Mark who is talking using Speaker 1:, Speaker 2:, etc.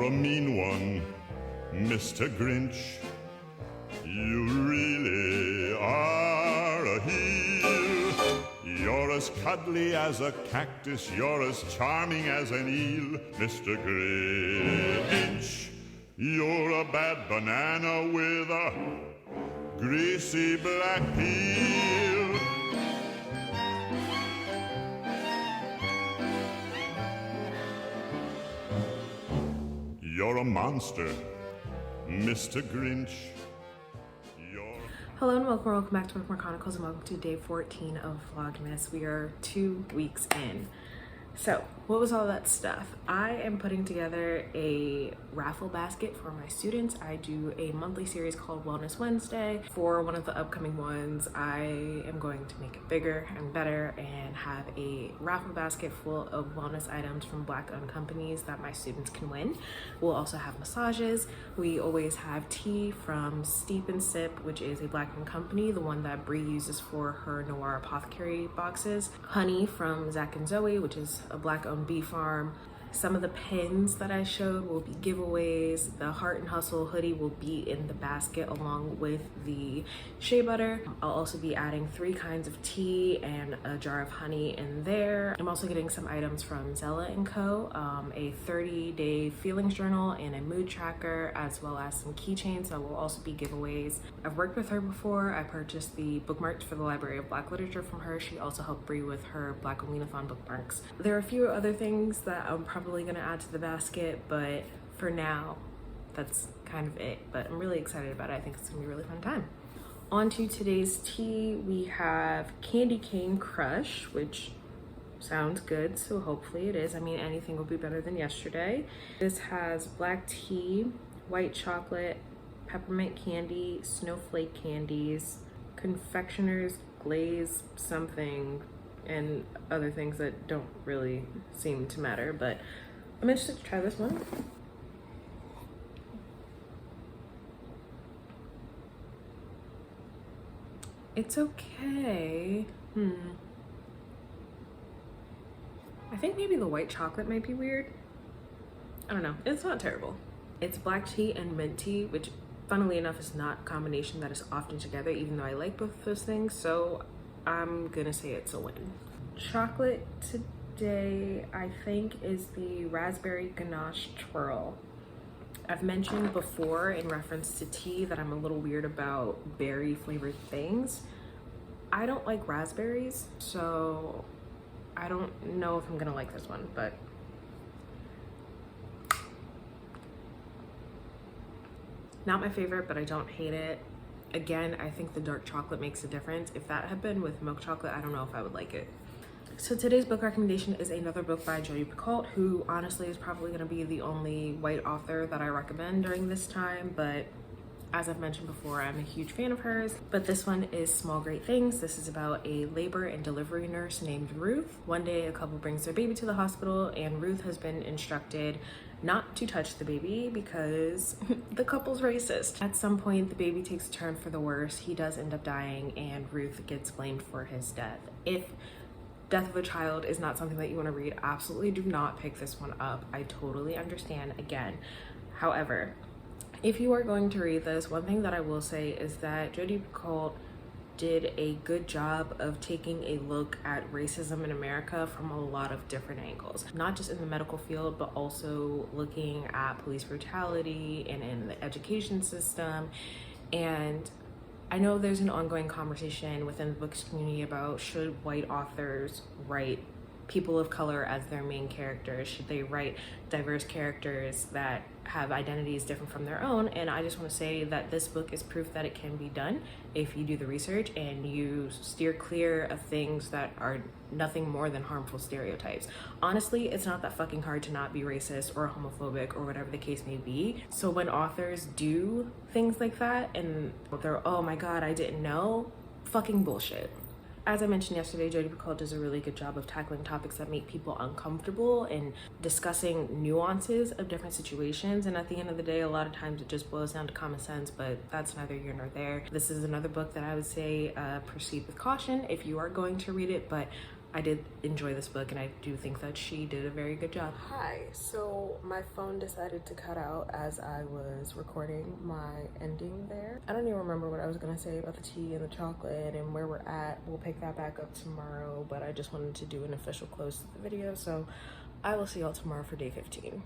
Speaker 1: You're a mean one, Mr. Grinch. You really are a heel. You're as cuddly as a cactus. You're as charming as an eel, Mr. Grinch. You're a bad banana with a greasy black peel. You're a monster, Mr. Grinch.
Speaker 2: Hello and welcome back to Bookmark Chronicles, and welcome to day 14 of Vlogmas. We are 2 weeks in. So, what was all that stuff? I am putting together a raffle basket for my students. I do a monthly series called Wellness Wednesday. For one of the upcoming ones, I am going to make it bigger and better and have a raffle basket full of wellness items from Black-owned companies that my students can win. We'll also have massages. We always have tea from Steep and Sip, which is a Black-owned company, the one that Brie uses for her Noir Apothecary boxes. Honey from Zach and Zoe, which is a Black-owned bee farm. Some of the pins that I showed will be giveaways. The Heart and Hustle hoodie will be in the basket along with the shea butter. I'll also be adding 3 kinds of tea and a jar of honey in there. I'm also getting some items from Zella & Co, a 30-day feelings journal and a mood tracker, as well as some keychains that will also be giveaways. I've worked with her before. I purchased the bookmarks for the Library of Black Literature from her. She also helped Brie with her Black Omenathon bookmarks. There are a few other things that I'm probably going to add to the basket, but for now that's kind of it. But I'm really excited about it. I think it's gonna be a really fun time. On to today's tea. We have Candy Cane Crush, which sounds good, so hopefully it is. I mean, anything will be better than yesterday. This has black tea, white chocolate, peppermint candy, snowflake candies, confectioner's glaze something, and other things that don't really seem to matter, but I'm interested to try this one. It's okay. I think maybe the white chocolate might be weird. I don't know. It's not terrible. It's black tea and mint tea, which funnily enough is not a combination that is often together, even though I like both of those things, so I'm gonna say it's a win. Chocolate today, I think, is the raspberry ganache twirl. I've mentioned before in reference to tea that I'm a little weird about berry flavored things. I don't like raspberries, so I don't know if I'm gonna like this one, but not my favorite, but I don't hate it. Again, I think the dark chocolate makes a difference. If that had been with milk chocolate, I don't know if I would like it. So today's book recommendation is another book by Jodi Picoult, who honestly is probably going to be the only white author that I recommend during this time, but as I've mentioned before, I'm a huge fan of hers. But this one is Small Great Things. This is about a labor and delivery nurse named Ruth. One day a couple brings their baby to the hospital, and Ruth has been instructed not to touch the baby because the couple's racist. At some point, the baby takes a turn for the worse. He does end up dying, and Ruth gets blamed for his death. If death of a child is not something that you want to read, absolutely do not pick this one up. I totally understand again. However, if you are going to read this, one thing that I will say is that Jodi Picoult did a good job of taking a look at racism in America from a lot of different angles, not just in the medical field, but also looking at police brutality and in the education system. And I know there's an ongoing conversation within the books community about should white authors write people of color as their main characters? Should they write diverse characters that have identities different from their own? And I just want to say that this book is proof that it can be done if you do the research and you steer clear of things that are nothing more than harmful stereotypes. Honestly, it's not that fucking hard to not be racist or homophobic or whatever the case may be. So when authors do things like that and they're, oh my god, I didn't know, fucking bullshit. As I mentioned yesterday, Jodi Picoult does a really good job of tackling topics that make people uncomfortable and discussing nuances of different situations. And at the end of the day, a lot of times it just boils down to common sense, but that's neither here nor there. This is another book that I would say proceed with caution if you are going to read it, but I did enjoy this book, and I do think that she did a very good job. Hi, so my phone decided to cut out as I was recording my ending there. I don't even remember what I was gonna say about the tea and the chocolate and where we're at. We'll pick that back up tomorrow, but I just wanted to do an official close to the video, so I will see y'all tomorrow for day 15.